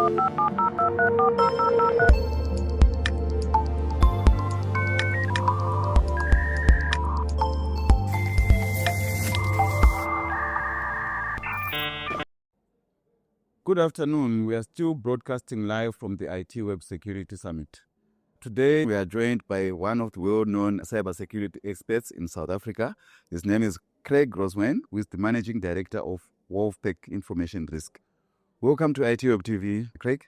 Good afternoon. We are still broadcasting live from the ITWeb Security Summit. Today, we are joined by one of the well-known cybersecurity experts in South Africa. His name is Craig Rosewarne, who is the Managing Director of Wolfpack Information Risk. Welcome to ITWeb TV, Craig.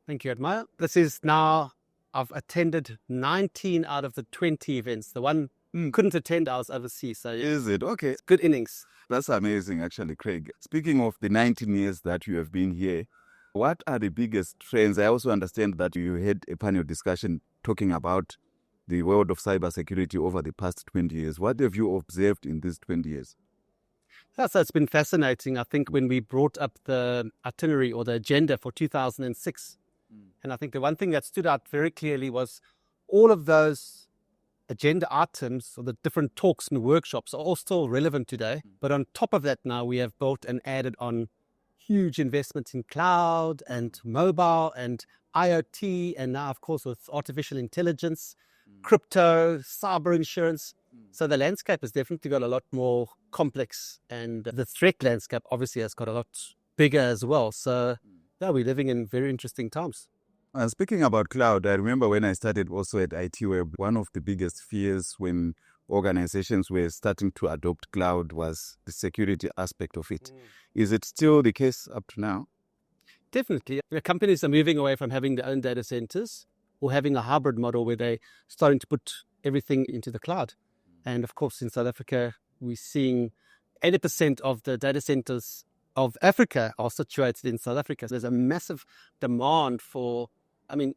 Thank you, Moyo. This is now, I've attended 19 out of the 20 events. The one couldn't attend, I was overseas. So Is it? Okay. It's good innings. That's amazing, actually, Craig. Speaking of the 19 years that you have been here, what are the biggest trends? I also understand that you had a panel discussion talking about the world of cybersecurity over the past 20 years. What have you observed in these 20 years? So it's been fascinating. I think when we brought up the itinerary or the agenda for 2006, and I think the one thing that stood out very clearly was all of those agenda items or the different talks and workshops are all still relevant today. But on top of that now, we have built and added on huge investments in cloud and mobile and IoT, and now, of course, with artificial intelligence, crypto, cyber insurance. So the landscape has definitely got a lot more complex, and the threat landscape obviously has got a lot bigger as well. So yeah, we're living in very interesting times. Speaking about cloud, I remember when I started also at ITWeb, one of the biggest fears when organizations were starting to adopt cloud was the security aspect of it. Is it still the case up to now? Definitely. Companies are moving away from having their own data centers or having a hybrid model where they're starting to put everything into the cloud. And of course, in South Africa, we're seeing 80% of the data centers of Africa are situated in South Africa. So there's a massive demand for,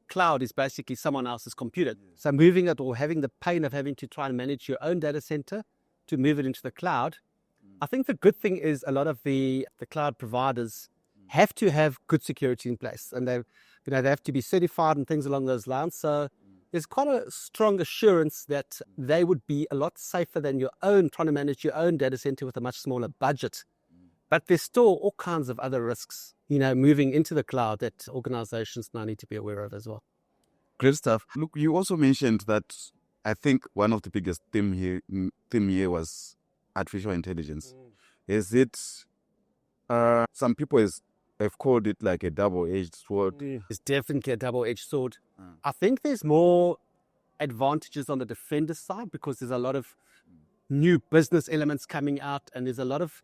cloud is basically someone else's computer. So moving it or having the pain of having to try and manage your own data center to move it into the cloud. I think the good thing is a lot of the cloud providers have to have good security in place, and they have to be certified and things along those lines. So there's quite a strong assurance that they would be a lot safer than your own, trying to manage your own data center with a much smaller budget. But there's still all kinds of other risks, moving into the cloud that organizations now need to be aware of as well. Great stuff. Look, you also mentioned that I think one of the biggest theme here was artificial intelligence. Is it, some people have called it like a double-edged sword? It's definitely a double-edged sword. I think there's more advantages on the defender side because there's a lot of new business elements coming out, and there's a lot of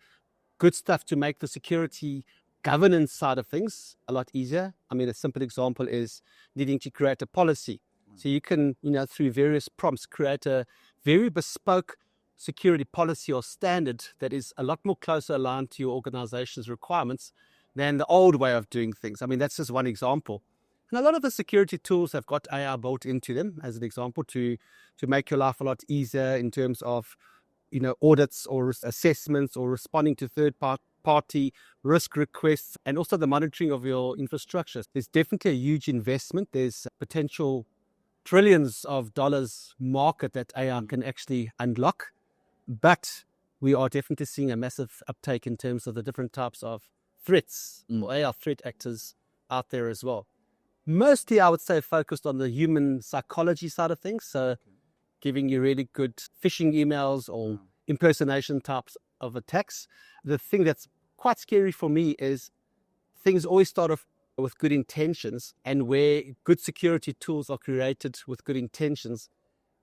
good stuff to make the security governance side of things a lot easier. A simple example is needing to create a policy. So you can, through various prompts, create a very bespoke security policy or standard that is a lot more closer aligned to your organization's requirements than the old way of doing things. That's just one example. And a lot of the security tools have got AI built into them, as an example, to make your life a lot easier in terms of audits or assessments or responding to third-party risk requests, and also the monitoring of your infrastructure. There's definitely a huge investment. There's potential trillions of dollars market that AI can actually unlock. But we are definitely seeing a massive uptake in terms of the different types of threats or AI threat actors out there as well. Mostly, I would say, focused on the human psychology side of things. So giving you really good phishing emails or impersonation types of attacks. The thing that's quite scary for me is things always start off with good intentions, and where good security tools are created with good intentions,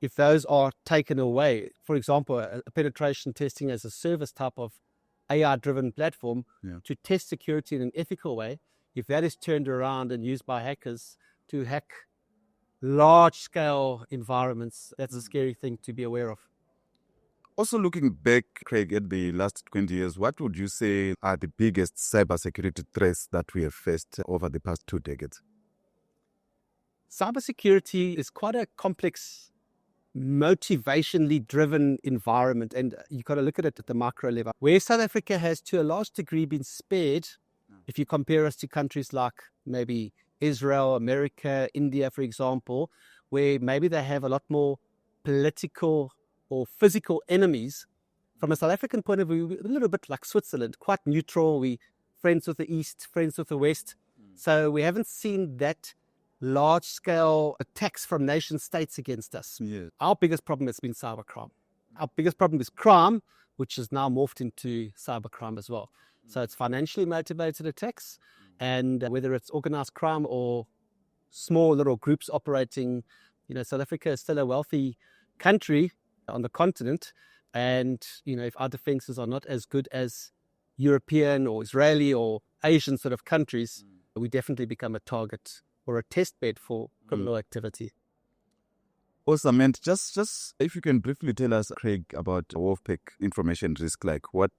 if those are taken away, for example, a penetration testing as a service type of AI-driven platform to test security in an ethical way, if that is turned around and used by hackers to hack large-scale environments, that's a scary thing to be aware of. Also looking back, Craig, at the last 20 years, what would you say are the biggest cybersecurity threats that we have faced over the past 2 decades? Cybersecurity is quite a complex, motivationally driven environment, and you've got to look at it at the micro level. Where South Africa has to a large degree been spared, if you compare us to countries like maybe Israel, America, India, for example, where maybe they have a lot more political or physical enemies. From a South African point of view, a little bit like Switzerland, quite neutral. We friends with the East, friends with the West. So we haven't seen that large-scale attacks from nation states against us. Yes. Our biggest problem has been cybercrime. Our biggest problem is crime, which has now morphed into cybercrime as well. So it's financially motivated attacks, and whether it's organized crime or small little groups operating, South Africa is still a wealthy country on the continent. And, if our defenses are not as good as European or Israeli or Asian sort of countries, we definitely become a target or a test bed for criminal activity. Awesome. And just if you can briefly tell us, Craig, about Wolfpack Information Risk, like what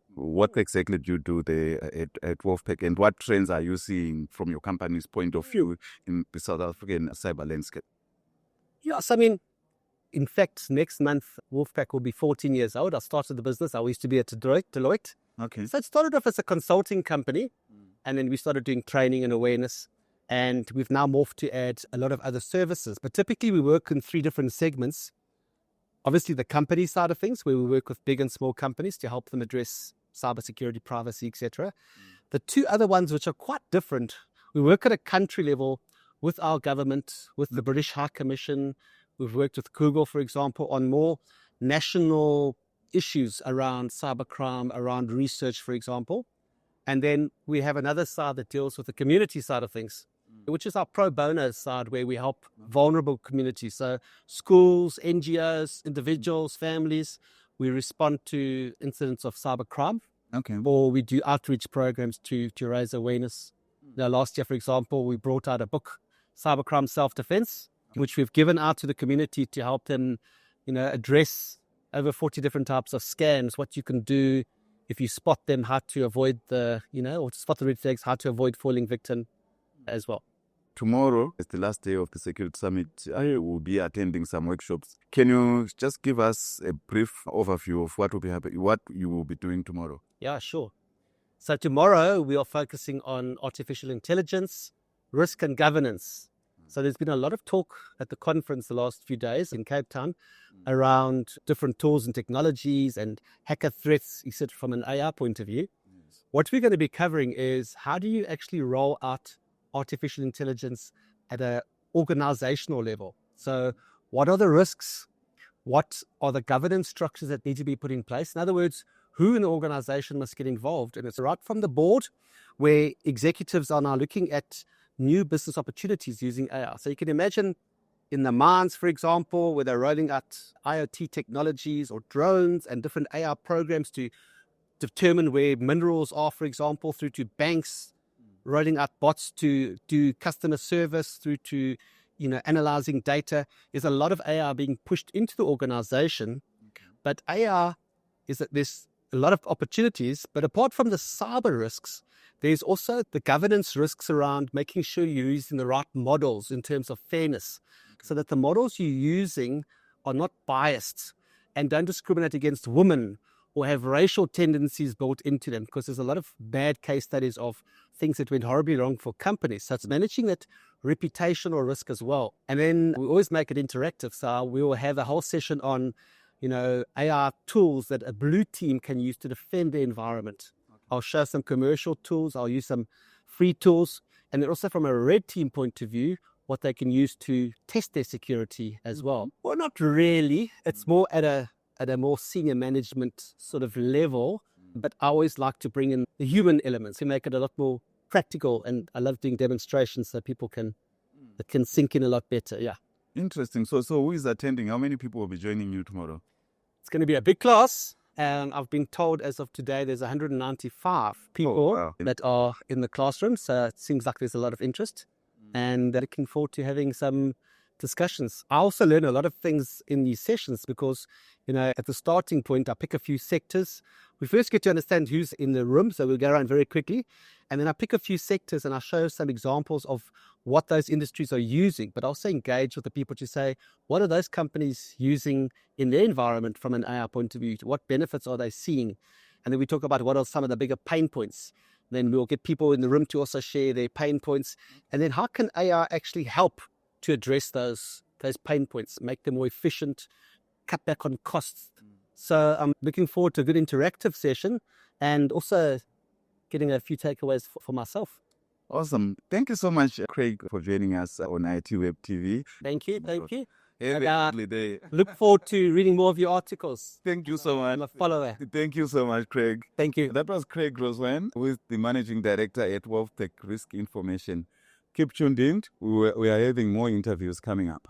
exactly do you do there at Wolfpack, and what trends are you seeing from your company's point of view in the South African cyber landscape? Yes, in fact, next month, Wolfpack will be 14 years old. I started the business. I used to be at Deloitte. Okay. So it started off as a consulting company, and then we started doing training and awareness. And we've now morphed to add a lot of other services. But typically we work in 3 different segments. Obviously the company side of things, where we work with big and small companies to help them address cybersecurity, privacy, etc. The 2 other ones, which are quite different, we work at a country level with our government, with the British High Commission. We've worked with Google, for example, on more national issues around cybercrime, around research, for example. And then we have another side that deals with the community side of things, which is our pro bono side, where we help vulnerable communities. So schools, NGOs, individuals, families. We respond to incidents of cybercrime. Okay. Or we do outreach programs to raise awareness. Last year, for example, we brought out a book, Cybercrime Self-Defense, which we've given out to the community to help them, address over 40 different types of scams, what you can do if you spot them, how to avoid or to spot the red flags, how to avoid falling victim as well. Tomorrow is the last day of the Security Summit. I will be attending some workshops. Can you just give us a brief overview of what will be happening, what you will be doing tomorrow? Yeah, sure. So tomorrow we are focusing on artificial intelligence, risk and governance. So there's been a lot of talk at the conference the last few days in Cape Town around different tools and technologies and hacker threats, etc. from an AI point of view. Yes. What we're going to be covering is how do you actually roll out artificial intelligence at an organizational level? So what are the risks? What are the governance structures that need to be put in place? In other words, who in the organization must get involved? And it's right from the board, where executives are now looking at new business opportunities using AI. So you can imagine in the mines, for example, where they're rolling out IoT technologies or drones and different AI programs to determine where minerals are, for example, through to banks, rolling out bots to do customer service, through to analyzing data. There's a lot of AI being pushed into the organization. Okay. But AI is that there's a lot of opportunities, but apart from the cyber risks, there's also the governance risks around making sure you're using the right models in terms of fairness, so that the models you're using are not biased and don't discriminate against women or have racial tendencies built into them, because there's a lot of bad case studies of things that went horribly wrong for companies. So it's managing that reputational risk as well. And then we always make it interactive. So we will have a whole session on, AI tools that a blue team can use to defend the environment. Okay. I'll show some commercial tools. I'll use some free tools. And then also from a red team point of view, what they can use to test their security as well. Well, not really. It's more at a more senior management sort of level, but I always like to bring in the human elements to make it a lot more practical. And I love doing demonstrations so people can sink in a lot better. Yeah. Interesting. So who is attending? How many people will be joining you tomorrow? It's going to be a big class. And I've been told as of today, there's 195 people that are in the classroom. So it seems like there's a lot of interest, and looking forward to having some discussions. I also learn a lot of things in these sessions because, at the starting point, I pick a few sectors. We first get to understand who's in the room, so we'll go around very quickly. And then I pick a few sectors and I show some examples of what those industries are using. But I also engage with the people to say, what are those companies using in their environment from an AI point of view? What benefits are they seeing? And then we talk about what are some of the bigger pain points. Then we'll get people in the room to also share their pain points. And then how can AI actually help to address those pain points, make them more efficient, cut back on costs? So I'm looking forward to a good interactive session and also getting a few takeaways for myself. Awesome. Thank you so much, Craig, for joining us on ITWeb TV. Thank you. Thank you. Have And, a lovely day. look forward to reading more of your articles. Thank you so much. I'm a follower. Thank you so much, Craig. Thank you. That was Craig Rosewarne, who is the Managing Director at Wolfpack Risk Information. Keep tuned in. We are having more interviews coming up.